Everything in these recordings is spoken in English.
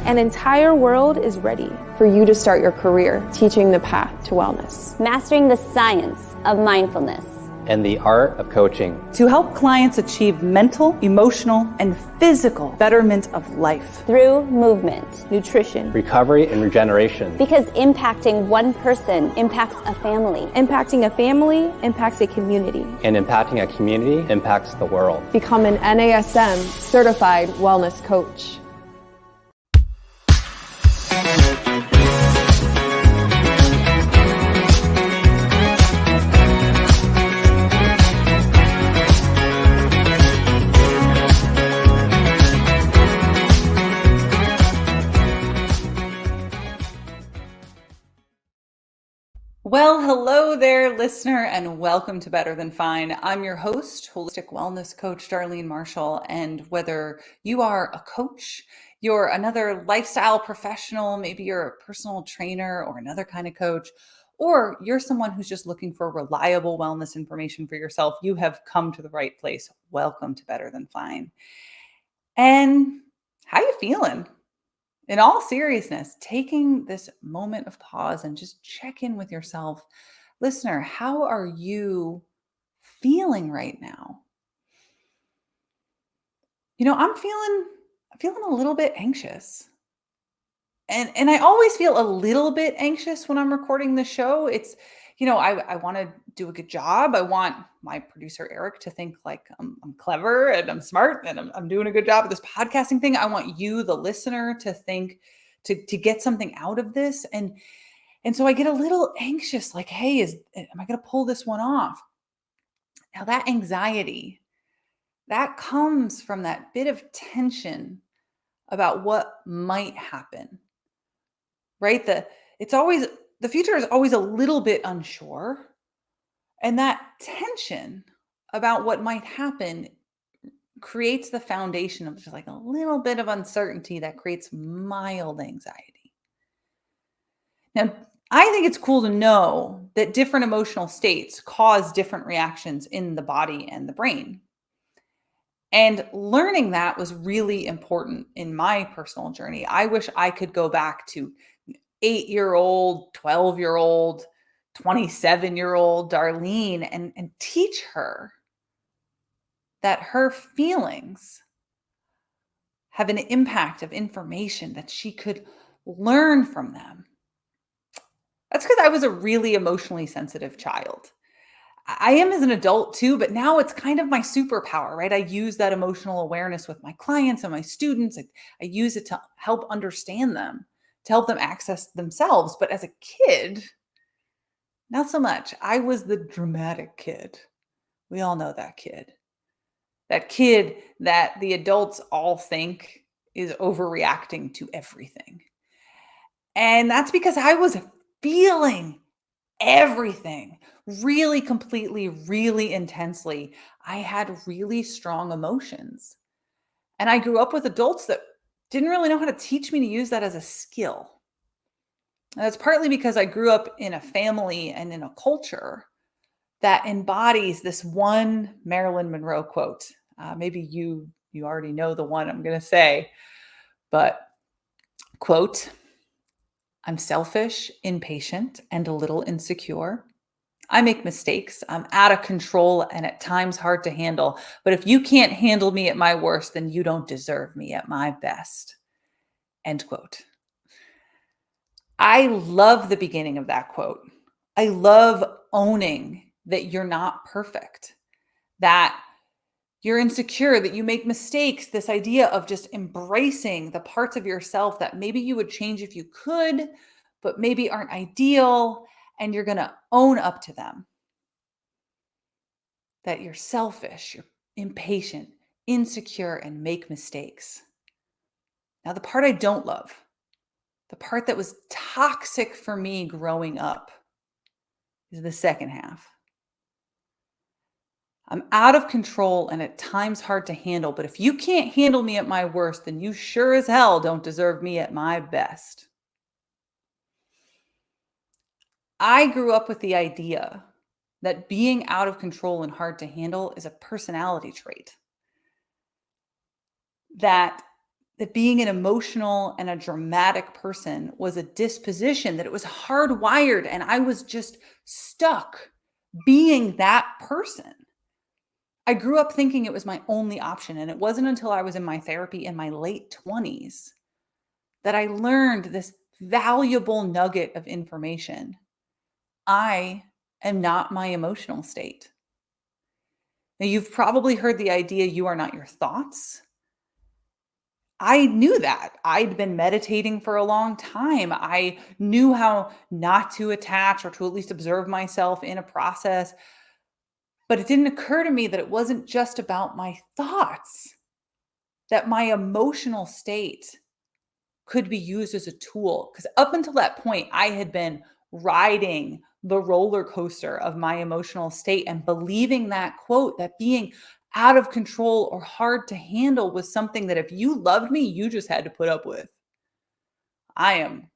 An entire world is ready for you to start your career teaching the path to wellness. Mastering the science of mindfulness. And the art of coaching. To help clients achieve mental, emotional, and physical betterment of life. Through movement, nutrition, recovery, and regeneration. Because impacting one person impacts a family. Impacting a family impacts a community. And impacting a community impacts the world. Become an NASM certified wellness coach. Well, hello there, listener, and welcome to Better Than Fine. I'm your host, holistic wellness coach Darlene Marshall. And whether you are a coach, you're another lifestyle professional, maybe you're a personal trainer or another kind of coach, or you're someone who's just looking for reliable wellness information for yourself, you have come to the right place. Welcome to Better Than Fine. And how you feeling? In all seriousness, taking this moment of pause and just check in with yourself. Listener, how are you feeling right now? You know, I'm feeling a little bit anxious. And I always feel a little bit anxious when I'm recording the show. It's, I want to do a good job. I want my producer, Eric, to think like I'm clever and I'm smart and I'm doing a good job at this podcasting thing. I want you, the listener, to think, to get something out of this. And so I get a little anxious, like, hey, am I going to pull this one off? Now that anxiety, that comes from that bit of tension about what might happen, right? The future is always a little bit unsure. And that tension about what might happen creates the foundation of just like a little bit of uncertainty that creates mild anxiety. Now, I think it's cool to know that different emotional states cause different reactions in the body and the brain. And learning that was really important in my personal journey. I wish I could go back to 8-year-old, 12-year-old, 27-year-old Darlene and teach her that her feelings have an impact of information, that she could learn from them. That's because I was a really emotionally sensitive child. I am as an adult too, but now it's kind of my superpower, right? I use that emotional awareness with my clients and my students. I use it to help understand them, to help them access themselves. But as a kid, not so much. I was the dramatic kid. We all know that kid. That kid that the adults all think is overreacting to everything. And that's because I was feeling everything really completely, really intensely. I had really strong emotions. And I grew up with adults that didn't really know how to teach me to use that as a skill. And that's partly because I grew up in a family and in a culture that embodies this one Marilyn Monroe quote. Maybe you already know the one I'm going to say, but quote, "I'm selfish, impatient, and a little insecure. I make mistakes. I'm out of control and at times hard to handle. But if you can't handle me at my worst, then you don't deserve me at my best." End quote. I love the beginning of that quote. I love owning that you're not perfect, that you're insecure, that you make mistakes. This idea of just embracing the parts of yourself that maybe you would change if you could, but maybe aren't ideal, and you're going to own up to them. That you're selfish, you're impatient, insecure, and make mistakes. Now, the part I don't love, the part that was toxic for me growing up, is the second half. I'm out of control and at times hard to handle, but if you can't handle me at my worst, then you sure as hell don't deserve me at my best. I grew up with the idea that being out of control and hard to handle is a personality trait. That that being an emotional and a dramatic person was a disposition, that it was hardwired, and I was just stuck being that person. I grew up thinking it was my only option, and it wasn't until I was in my therapy in my late 20s that I learned this valuable nugget of information. I am not my emotional state. Now, you've probably heard the idea you are not your thoughts. I knew that. I'd been meditating for a long time. I knew how not to attach, or to at least observe myself in a process. But it didn't occur to me that it wasn't just about my thoughts, that my emotional state could be used as a tool. Because up until that point, I had been riding the roller coaster of my emotional state and believing that quote, that being out of control or hard to handle was something that if you loved me, you just had to put up with. I am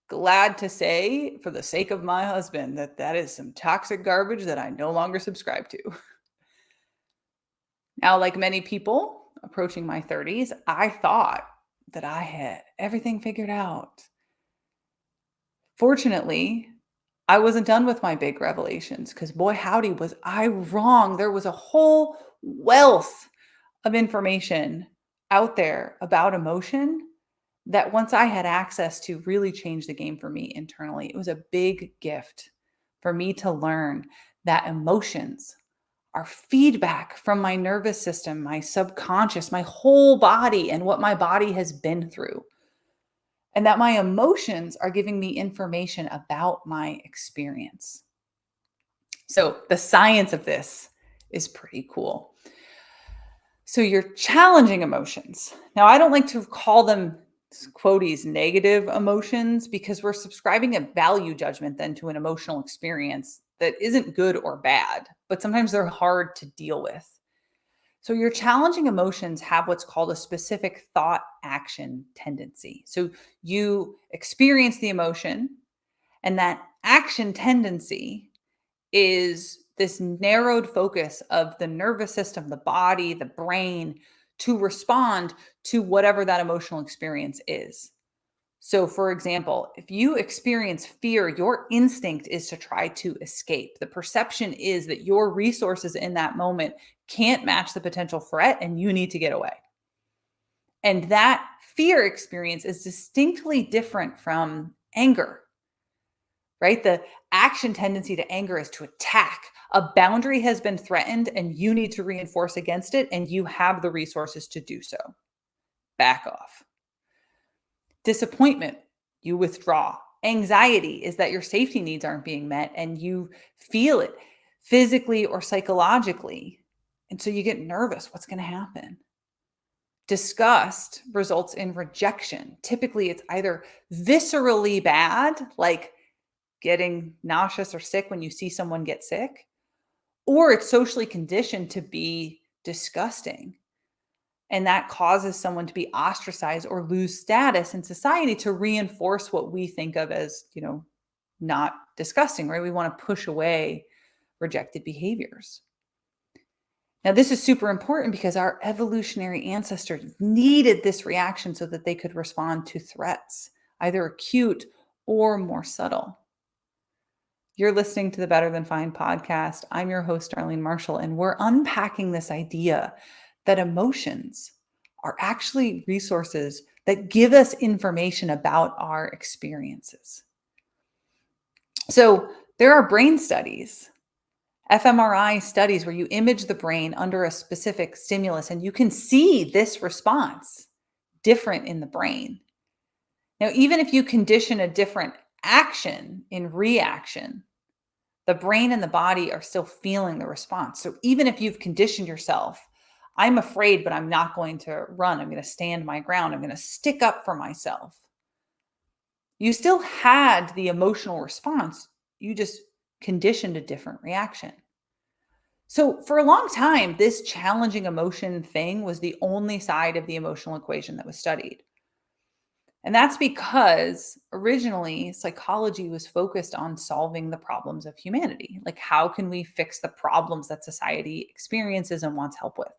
glad to say, for the sake of my husband, that that is some toxic garbage that I no longer subscribe to. Now, like many people approaching my 30s, I thought that I had everything figured out. Fortunately, I wasn't done with my big revelations, because boy, howdy, was I wrong. There was a whole wealth of information out there about emotion that once I had access to really changed the game for me internally. It was a big gift for me to learn that emotions are feedback from my nervous system, my subconscious, my whole body, and what my body has been through. And that my emotions are giving me information about my experience. So the science of this is pretty cool. So you're challenging emotions. Now, I don't like to call them quoties negative emotions, because we're subscribing a value judgment then to an emotional experience that isn't good or bad, but sometimes they're hard to deal with. So your challenging emotions have what's called a specific thought action tendency. So you experience the emotion, and that action tendency is this narrowed focus of the nervous system, the body, the brain, to respond to whatever that emotional experience is. So, for example, if you experience fear, your instinct is to try to escape. The perception is that your resources in that moment can't match the potential threat and you need to get away. And that fear experience is distinctly different from anger, right? The action tendency to anger is to attack. A boundary has been threatened and you need to reinforce against it, and you have the resources to do so. Back off. Disappointment, you withdraw. Anxiety is that your safety needs aren't being met and you feel it physically or psychologically. And so you get nervous. What's going to happen? Disgust results in rejection. Typically, it's either viscerally bad, like getting nauseous or sick when you see someone get sick, or it's socially conditioned to be disgusting. And that causes someone to be ostracized or lose status in society to reinforce what we think of as, not disgusting, right? We want to push away rejected behaviors. Now, this is super important because our evolutionary ancestors needed this reaction so that they could respond to threats, either acute or more subtle. You're listening to the Better Than Fine podcast. I'm your host, Darlene Marshall, and we're unpacking this idea that emotions are actually resources that give us information about our experiences. So there are brain studies, fMRI studies, where you image the brain under a specific stimulus and you can see this response different in the brain. Now, even if you condition a different action in reaction, the brain and the body are still feeling the response. So even if you've conditioned yourself, I'm afraid, but I'm not going to run. I'm going to stand my ground. I'm going to stick up for myself. You still had the emotional response. You just conditioned a different reaction. So for a long time, this challenging emotion thing was the only side of the emotional equation that was studied. And that's because originally psychology was focused on solving the problems of humanity. Like, how can we fix the problems that society experiences and wants help with?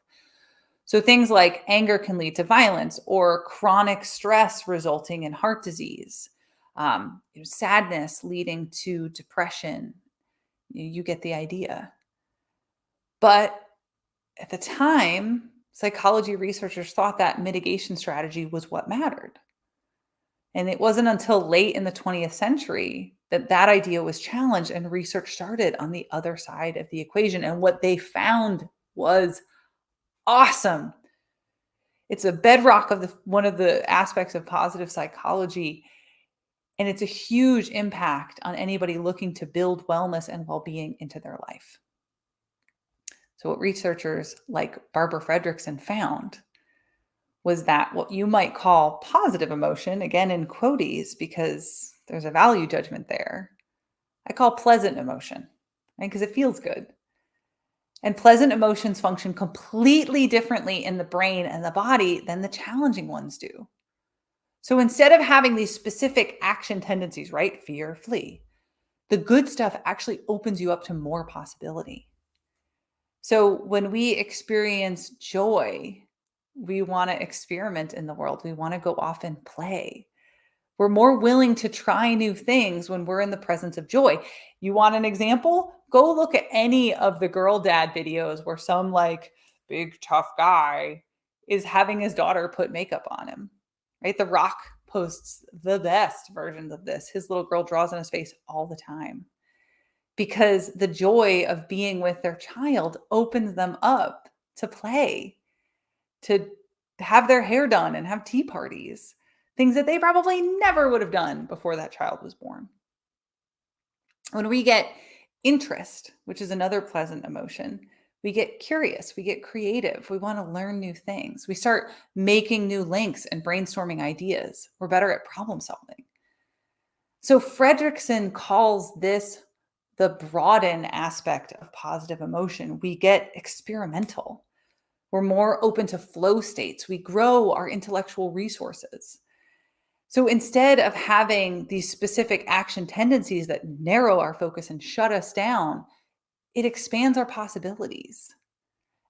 So things like anger can lead to violence, or chronic stress resulting in heart disease, sadness leading to depression. You get the idea. But at the time, psychology researchers thought that mitigation strategy was what mattered. And it wasn't until late in the 20th century that that idea was challenged and research started on the other side of the equation. And what they found was awesome. It's a bedrock of one of the aspects of positive psychology. And it's a huge impact on anybody looking to build wellness and well-being into their life. So what researchers like Barbara Fredrickson found was that what you might call positive emotion, again in quotes because there's a value judgment there, I call pleasant emotion, right? Because it feels good. And pleasant emotions function completely differently in the brain and the body than the challenging ones do. So instead of having these specific action tendencies, right? Fear, flee, the good stuff actually opens you up to more possibility. So when we experience joy, we want to experiment in the world. We want to go off and play. We're more willing to try new things when we're in the presence of joy. You want an example? Go look at any of the girl dad videos where some like big tough guy is having his daughter put makeup on him, right? The Rock posts the best versions of this. His little girl draws on his face all the time because the joy of being with their child opens them up to play, to have their hair done and have tea parties, things that they probably never would have done before that child was born. When we get interest, which is another pleasant emotion, we get curious, we get creative, we want to learn new things. We start making new links and brainstorming ideas. We're better at problem solving. So Fredrickson calls this the Broaden aspect of positive emotion. We get experimental. We're more open to flow states. We grow our intellectual resources. So instead of having these specific action tendencies that narrow our focus and shut us down, it expands our possibilities.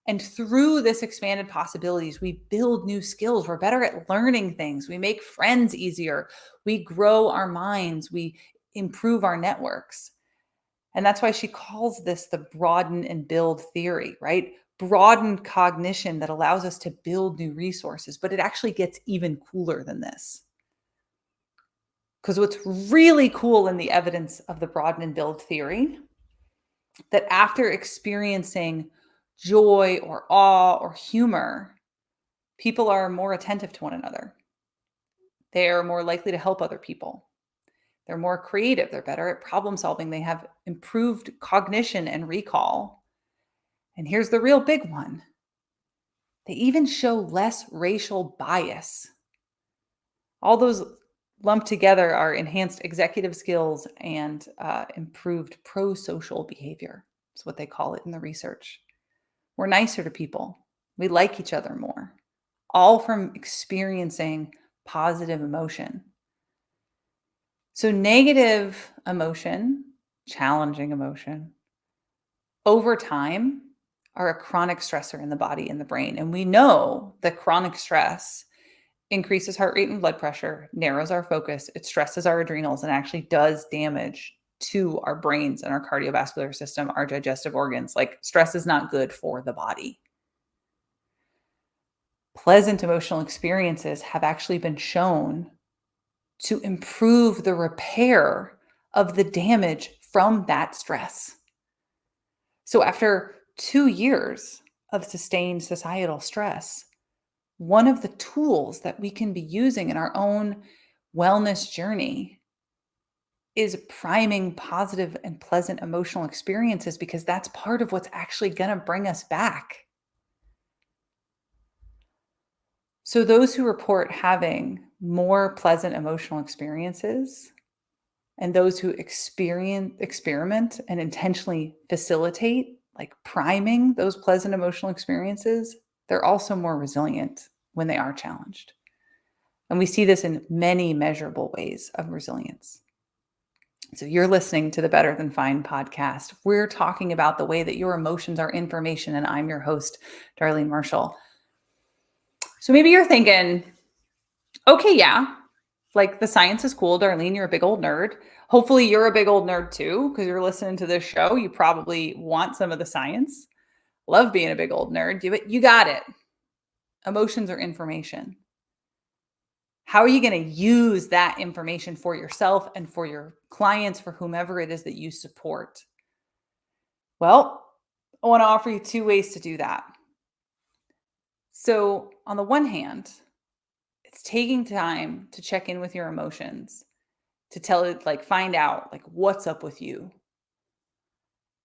And through this expanded possibilities, we build new skills. We're better at learning things. We make friends easier. We grow our minds. We improve our networks. And that's why she calls this the broaden and build theory, right? Broadened cognition that allows us to build new resources, but it actually gets even cooler than this. Because what's really cool in the evidence of the broaden and build theory, that after experiencing joy or awe or humor, people are more attentive to one another. They are more likely to help other people. They're more creative. They're better at problem solving. They have improved cognition and recall. And here's the real big one. They even show less racial bias. All those lumped together are enhanced executive skills and improved pro-social behavior. That's what they call it in the research. We're nicer to people. We like each other more, all from experiencing positive emotion. So negative emotion, challenging emotion, over time are a chronic stressor in the body and the brain. And we know that chronic stress increases heart rate and blood pressure, narrows our focus, it stresses our adrenals, and actually does damage to our brains and our cardiovascular system, our digestive organs. Like stress is not good for the body. Pleasant emotional experiences have actually been shown to improve the repair of the damage from that stress. So after 2 years of sustained societal stress, one of the tools that we can be using in our own wellness journey is priming positive and pleasant emotional experiences, because that's part of what's actually going to bring us back. So those who report having more pleasant emotional experiences and those who experiment and intentionally facilitate, like priming those pleasant emotional experiences, they're also more resilient when they are challenged. And we see this in many measurable ways of resilience. So you're listening to the Better Than Fine podcast. We're talking about the way that your emotions are information, and I'm your host, Darlene Marshall. So maybe you're thinking, okay, yeah, like the science is cool. Darlene, you're a big old nerd. Hopefully you're a big old nerd too, because you're listening to this show. You probably want some of the science. Love being a big old nerd. You got it. Emotions are information. How are you going to use that information for yourself and for your clients, for whomever it is that you support? Well, I want to offer you 2 ways to do that. So, on the one hand, it's taking time to check in with your emotions, to tell it, like, find out, like, what's up with you.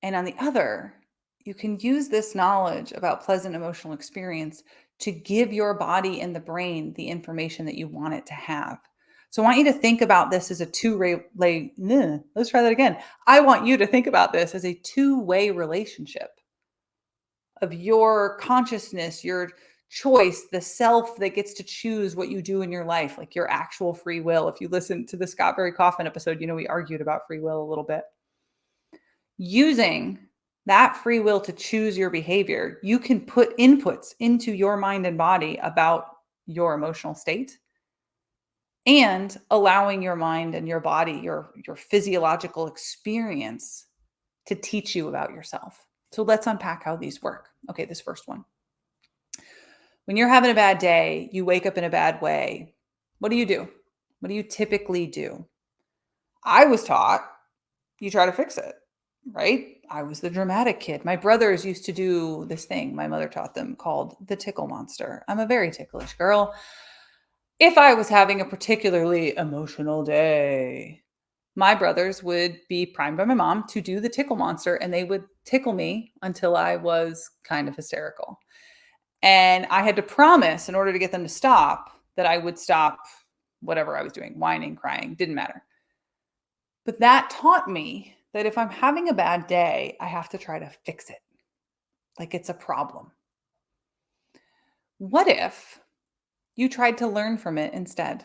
And on the other, you can use this knowledge about pleasant emotional experience to give your body and the brain the information that you want it to have. So I want you to think about this as a let's try that again. I want you to think about this as a two-way relationship of your consciousness, your choice, the self that gets to choose what you do in your life, like your actual free will. If you listen to the Scott Barry Kaufman episode, we argued about free will a little bit. Using that free will to choose your behavior, you can put inputs into your mind and body about your emotional state, and allowing your mind and your body, your physiological experience, to teach you about yourself. So let's unpack how these work. Okay, this first one. When you're having a bad day, you wake up in a bad way. What do you do? What do you typically do? I was taught you try to fix it, right? I was the dramatic kid. My brothers used to do this thing my mother taught them called the tickle monster. I'm a very ticklish girl. If I was having a particularly emotional day, my brothers would be primed by my mom to do the tickle monster, and they would tickle me until I was kind of hysterical. And I had to promise, in order to get them to stop, that I would stop whatever I was doing, whining, crying, didn't matter. But that taught me that if I'm having a bad day, I have to try to fix it, like it's a problem. What if you tried to learn from it instead?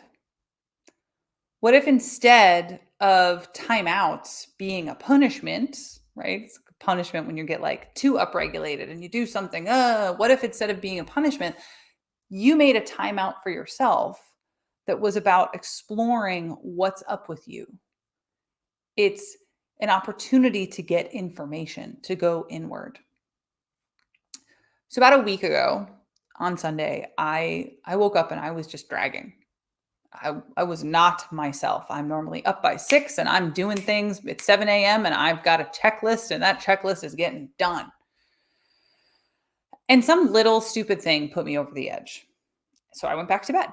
What if instead of timeouts being a punishment, right? It's a punishment when you get like too upregulated and you do something, what if instead of being a punishment, you made a timeout for yourself that was about exploring what's up with you? It's an opportunity to get information, to go inward. So about a week ago on Sunday, I woke up and I was just dragging. I was not myself. I'm normally up by 6 and I'm doing things at 7 a.m. and I've got a checklist, and that checklist is getting done. And some little stupid thing put me over the edge. So I went back to bed.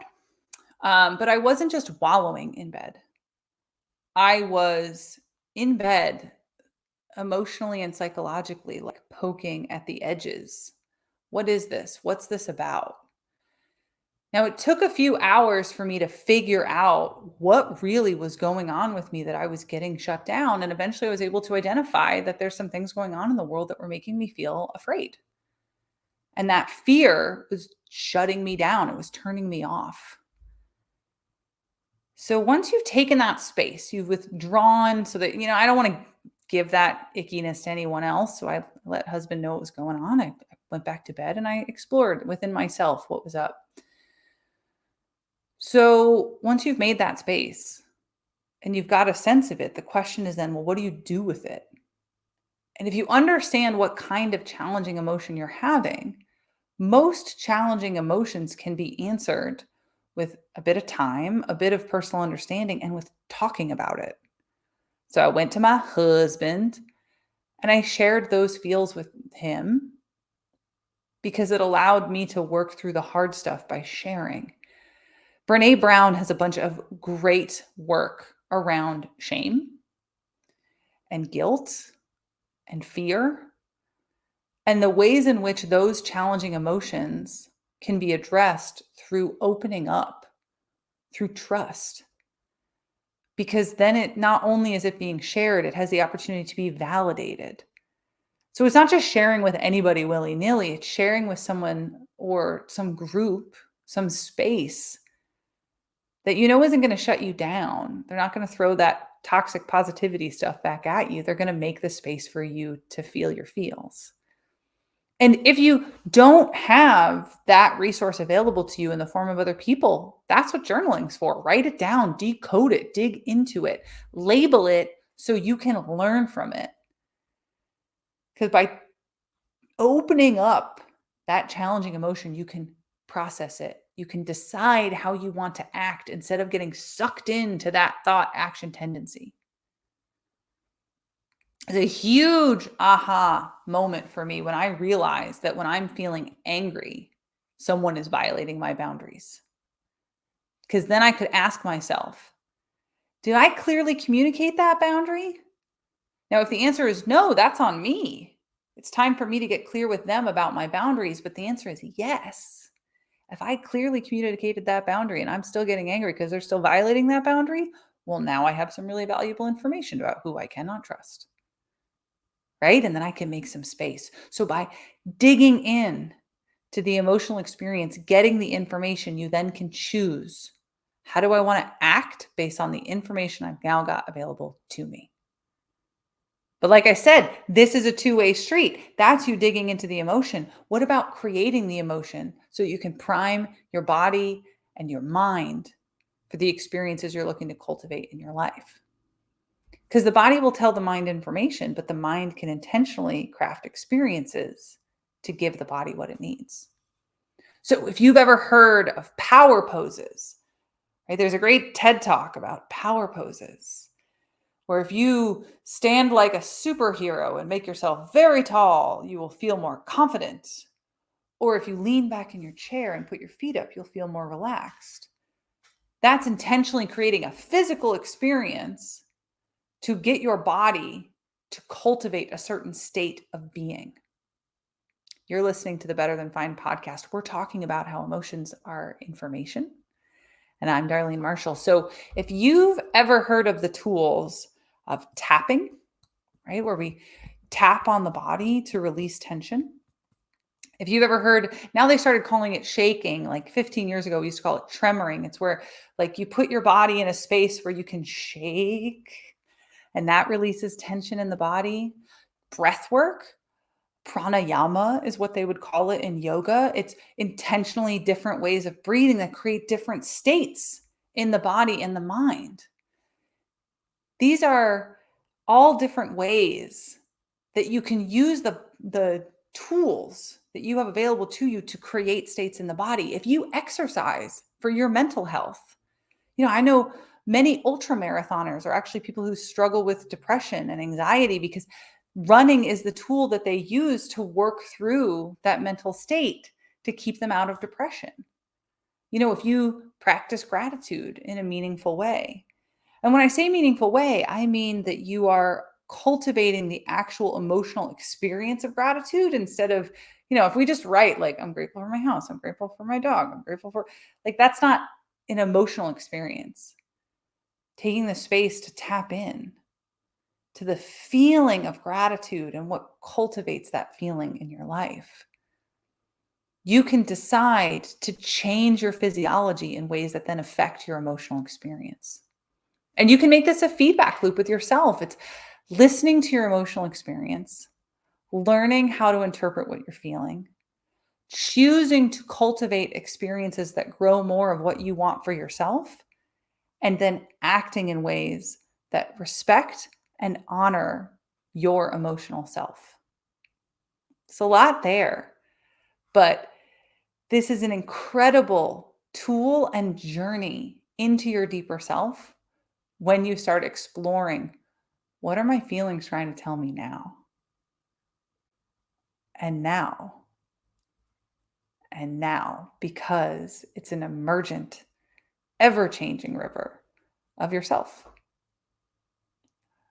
But I wasn't just wallowing in bed. I was in bed emotionally and psychologically, like poking at the edges. What is this? What's this about? Now, it took a few hours for me to figure out what really was going on with me, that I was getting shut down. And eventually I was able to identify that there's some things going on in the world that were making me feel afraid. And that fear was shutting me down. It was turning me off. So once you've taken that space, you've withdrawn so that, I don't want to give that ickiness to anyone else. So I let husband know what was going on. I went back to bed and I explored within myself what was up. So once you've made that space and you've got a sense of it, the question is then, well, what do you do with it? And if you understand what kind of challenging emotion you're having, most challenging emotions can be answered with a bit of time, a bit of personal understanding, and with talking about it. So I went to my husband and I shared those feels with him, because it allowed me to work through the hard stuff by sharing. Brené Brown has a bunch of great work around shame and guilt and fear, and the ways in which those challenging emotions can be addressed through opening up, through trust. Because then it not only is it being shared, it has the opportunity to be validated. So it's not just sharing with anybody willy-nilly, it's sharing with someone or some group, some space that isn't going to shut you down. They're not going to throw that toxic positivity stuff back at you. They're going to make the space for you to feel your feels. And if you don't have that resource available to you in the form of other people, that's what journaling's for. Write it down, decode it, dig into it, label it so you can learn from it. Because by opening up that challenging emotion, you can process it. You can decide how you want to act instead of getting sucked into that thought action tendency. It's a huge aha moment for me when I realize that when I'm feeling angry, someone is violating my boundaries. Because then I could ask myself, did I clearly communicate that boundary? Now, if the answer is no, that's on me. It's time for me to get clear with them about my boundaries. But the answer is yes. If I clearly communicated that boundary and I'm still getting angry because they're still violating that boundary, well, now I have some really valuable information about who I cannot trust. Right? And then I can make some space. So by digging in to the emotional experience, getting the information, you then can choose, how do I want to act based on the information I've now got available to me? But like I said, this is a two-way street. That's you digging into the emotion. What about creating the emotion so you can prime your body and your mind for the experiences you're looking to cultivate in your life? Because the body will tell the mind information, but the mind can intentionally craft experiences to give the body what it needs. So if you've ever heard of power poses, right? There's a great TED Talk about power poses, where if you stand like a superhero and make yourself very tall, you will feel more confident. Or if you lean back in your chair and put your feet up, you'll feel more relaxed. That's intentionally creating a physical experience to get your body to cultivate a certain state of being. You're listening to the Better Than Fine podcast. We're talking about how emotions are information. And I'm Darlene Marshall. So if you've ever heard of the tools of tapping, right, where we tap on the body to release tension. If you've ever heard, now they started calling it shaking. Like 15 years ago, we used to call it tremoring. It's where like you put your body in a space where you can shake, and that releases tension in the body. Breath work, pranayama is what they would call it in yoga. It's intentionally different ways of breathing that create different states in the body and the mind. These are all different ways that you can use the tools that you have available to you to create states in the body. If you exercise for your mental health, I know many ultra marathoners are actually people who struggle with depression and anxiety because running is the tool that they use to work through that mental state to keep them out of depression. If you practice gratitude in a meaningful way. And when I say meaningful way, I mean that you are cultivating the actual emotional experience of gratitude instead of, if we just write like, I'm grateful for my house, I'm grateful for my dog, I'm grateful for, like, that's not an emotional experience. Taking the space to tap in to the feeling of gratitude and what cultivates that feeling in your life. You can decide to change your physiology in ways that then affect your emotional experience. And you can make this a feedback loop with yourself. It's listening to your emotional experience, learning how to interpret what you're feeling, choosing to cultivate experiences that grow more of what you want for yourself, and then acting in ways that respect and honor your emotional self. It's a lot there, but this is an incredible tool and journey into your deeper self when you start exploring, what are my feelings trying to tell me now? And now. And now, because it's an emergent, ever-changing river of yourself.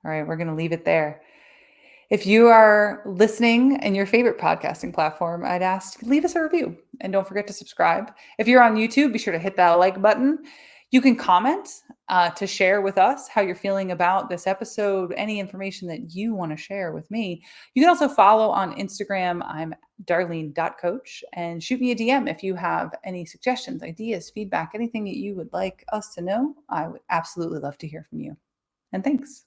All right, we're going to leave it there. If you are listening in your favorite podcasting platform, I'd ask, leave us a review and don't forget to subscribe. If you're on YouTube, be sure to hit that like button. You can comment to share with us how you're feeling about this episode, any information that you want to share with me. You can also follow on Instagram. I'm Darlene.coach, and shoot me a DM if you have any suggestions, ideas, feedback, anything that you would like us to know. I would absolutely love to hear from you. And thanks.